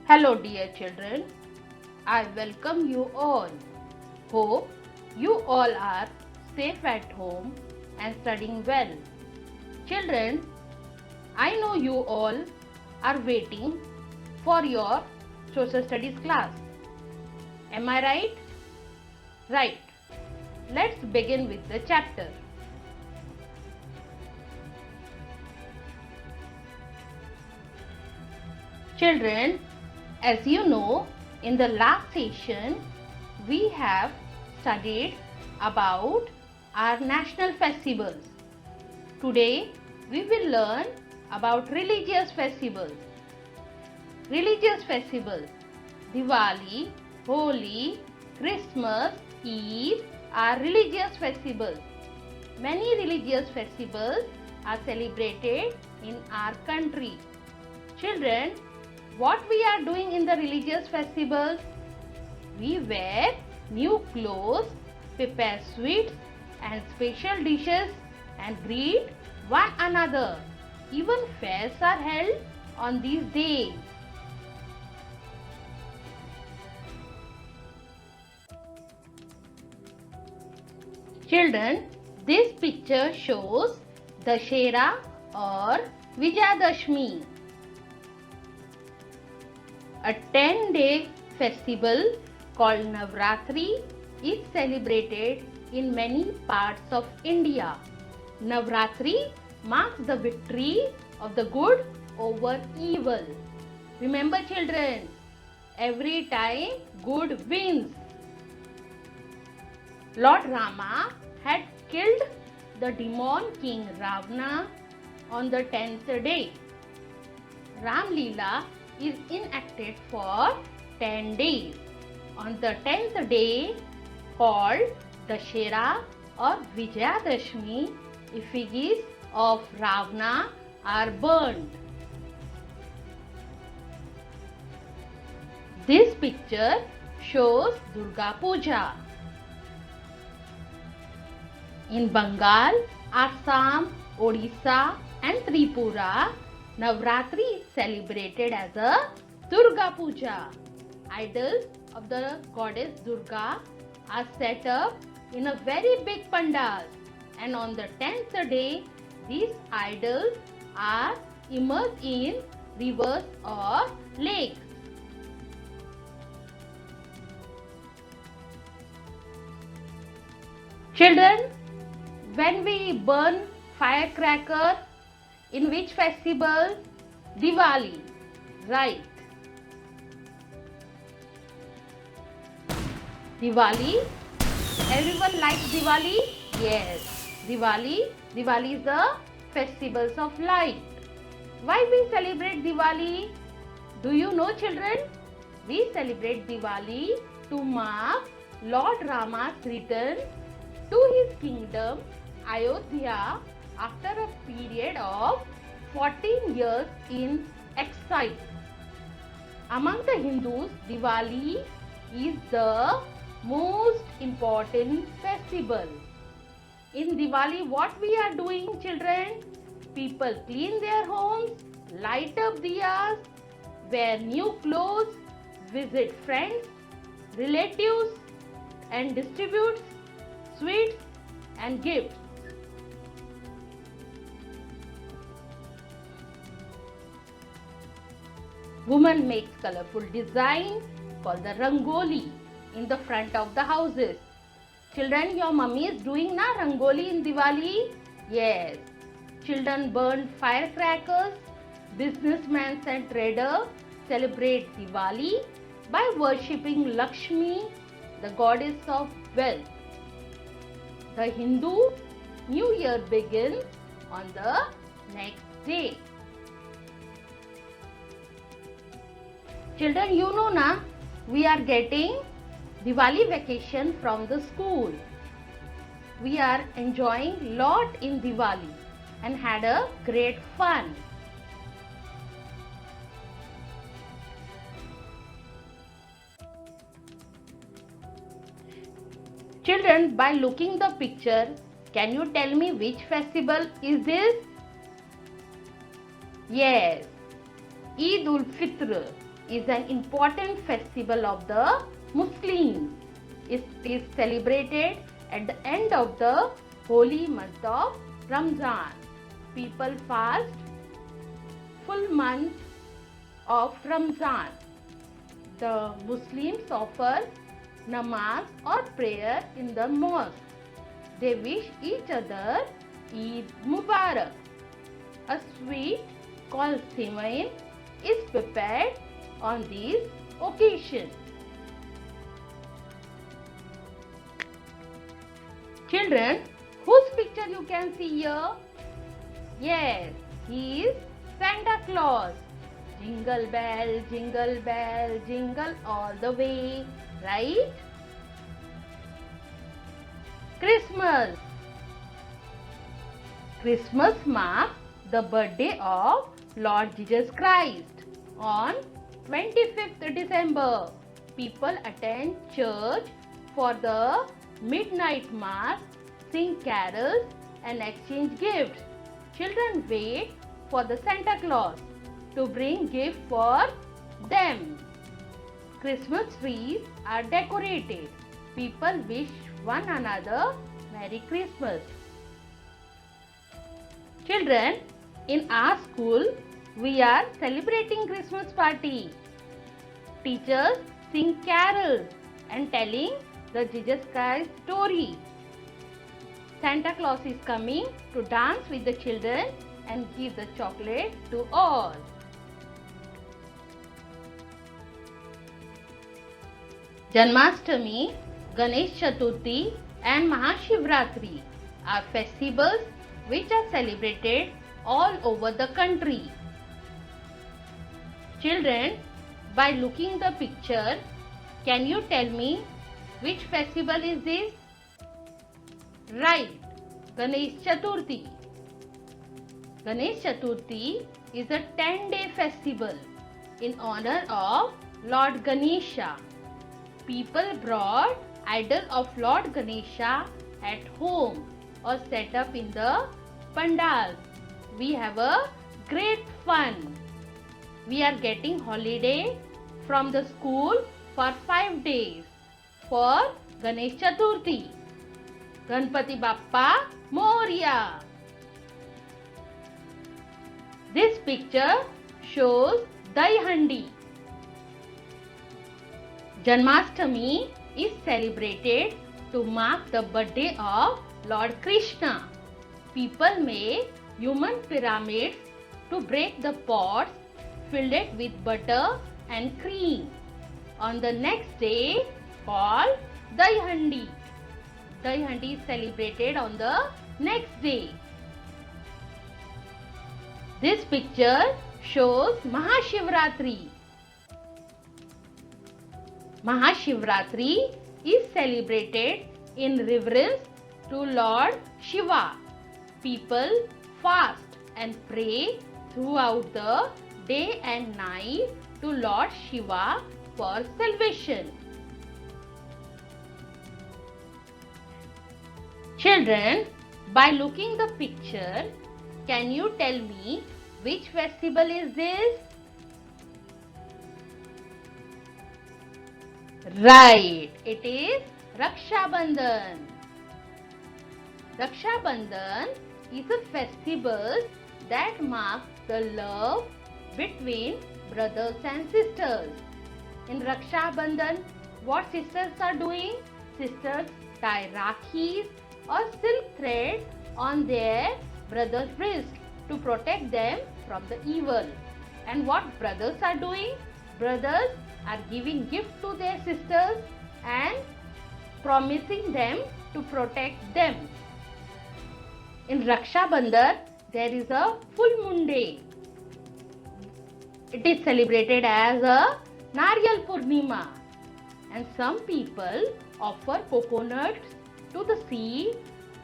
Hello dear children, I welcome you all. Hope you all are safe at home and studying well. Children, I know you all are waiting for your social studies class. Am I right? Right. Let's begin with the chapter. Children, as you know, in the last session, we have studied about our national festivals. Today, we will learn about religious festivals. Religious festivals, Diwali, Holi, Christmas, Eid are religious festivals. Many religious festivals are celebrated in our country. Children, what we are doing in the religious festivals? We wear new clothes, prepare sweets and special dishes and greet one another. Even fairs are held on these days. Children, this picture shows Dussehra or Vijayadashmi. A 10-day festival called Navratri is celebrated in many parts of India. Navratri marks the victory of the good over evil. Remember children, every time good wins. Lord Rama had killed the demon king Ravana on the 10th day. Ram Leela is enacted for 10 days. On the 10th day, called Dussehra or Vijayadashmi, effigies of Ravana are burned. This picture shows Durga Puja. In Bengal, Assam, Odisha and Tripura, Navratri is celebrated as a Durga Puja. Idols of the goddess Durga are set up in a very big pandal, and on the 10th day, these idols are immersed in rivers or lakes. Children, when we burn firecracker, in which festival? Diwali, right. Diwali, everyone likes Diwali? Yes, Diwali is the festivals of light. Why we celebrate Diwali? Do you know children? We celebrate Diwali to mark Lord Rama's return to his kingdom Ayodhya after a period of 14 years in exile. Among the Hindus, Diwali is the most important festival. In Diwali, what we are doing children? People clean their homes, light up diyas, wear new clothes, visit friends, relatives and distribute sweets and gifts. Women make colorful design called the Rangoli in the front of the houses. Children, your mummy is doing na Rangoli in Diwali? Yes. Children burn firecrackers. Businessmen and traders celebrate Diwali by worshipping Lakshmi, the goddess of wealth. The Hindu New Year begins on the next day. Children, you know na, we are getting Diwali vacation from the school. We are enjoying lot in Diwali and had a great fun. Children, by looking the picture, can you tell me which festival is this? Yes, Eid ul Fitr. is an important festival of the Muslims. It is celebrated at the end of the holy month of Ramzan. People fast full month of Ramzan. The Muslims offer namaz or prayer in the mosque. They wish each other Eid Mubarak. A sweet called Simain is prepared on this occasion. Children, whose picture you can see here? Yes, he is Santa Claus. Jingle bell, jingle all the way, right? Christmas. Christmas marks the birthday of Lord Jesus Christ. On 25th December, people attend church for the midnight mass, sing carols and exchange gifts. Children wait for the Santa Claus to bring gifts for them. Christmas trees are decorated. People wish one another Merry Christmas. Children, in our school, we are celebrating Christmas party. Teachers sing carols and telling the Jesus Christ story. Santa Claus is coming to dance with the children and give the chocolate to all. Janmashtami, Ganesh Chaturthi and Mahashivratri are festivals which are celebrated all over the country. Children, by looking the picture, can you tell me which festival is this? Right, Ganesh Chaturthi. Ganesh Chaturthi is a 10-day festival in honor of Lord Ganesha. People brought idol of Lord Ganesha at home or set up in the pandals. We have a great fun. We are getting holiday from the school for 5 days for Ganesh Chaturthi. Ganpati Bappa Moria. This picture shows Daihandi. Janmashtami is celebrated to mark the birthday of Lord Krishna. People make human pyramids to break the pots filled with butter and cream. On the next day, called Daihandi. Daihandi is celebrated on the next day. This picture shows Mahashivratri. Mahashivratri is celebrated in reverence to Lord Shiva. People fast and pray throughout the day and night to Lord Shiva for salvation. Children, by looking the picture, can you tell me which festival is this? Right, it is Raksha Bandhan. Raksha Bandhan is a festival that marks the love between brothers and sisters. In Raksha Bandhan, what sisters are doing? Sisters tie rakhis or silk thread on their brother's wrist to protect them from the evil. And what brothers are doing? Brothers are giving gift to their sisters and promising them to protect them. In Raksha Bandhan, there is a full moon day. It is celebrated as a Naryal Purnima, and some people offer coconuts to the sea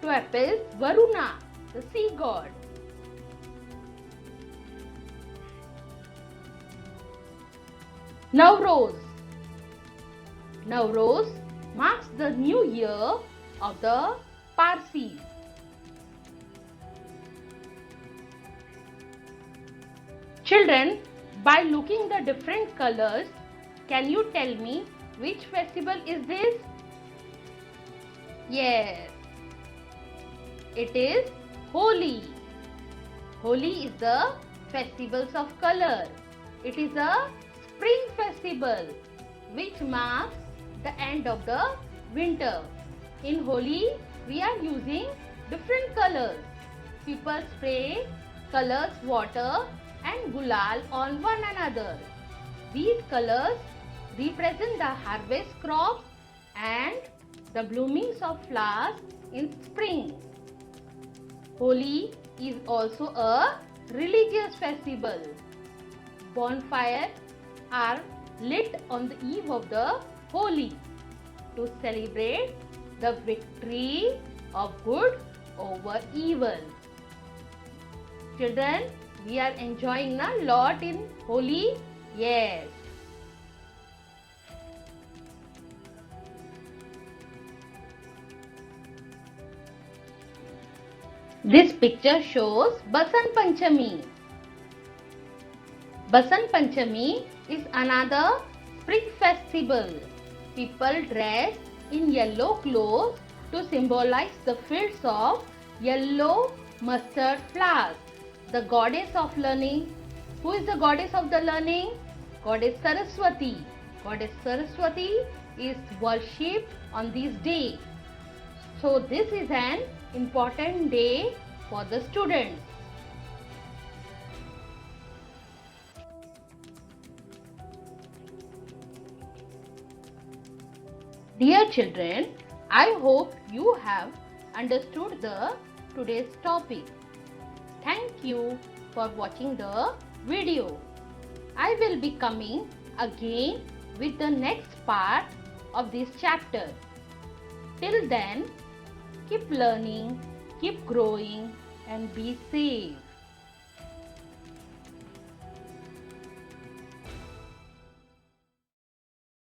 to appease Varuna, the sea god. Nowruz. Nowruz marks the new year of the Parsis. Children, By looking the different colors, can you tell me which festival is this? Yes, it is Holi. Holi is the festivals of color. It is a spring festival which marks the end of the winter. In Holi, we are using different colors. People spray colors, water and gulal on one another. These colors represent the harvest crops and the bloomings of flowers in spring. Holi is also a religious festival. Bonfires are lit on the eve of the Holi to celebrate the victory of good over evil. Children, we are enjoying a lot in Holi. Yes. This picture shows Basant Panchami. Basant Panchami is another spring festival. People dress in yellow clothes to symbolize the fields of yellow mustard flowers. The goddess of learning. Who is the goddess of the learning? Goddess Saraswati. Goddess Saraswati is worshipped on this day. So this is an important day for the students. Dear children, I hope you have understood today's topic. Thank you for watching the video. I will be coming again with the next part of this chapter. Till then, keep learning, keep growing and be safe.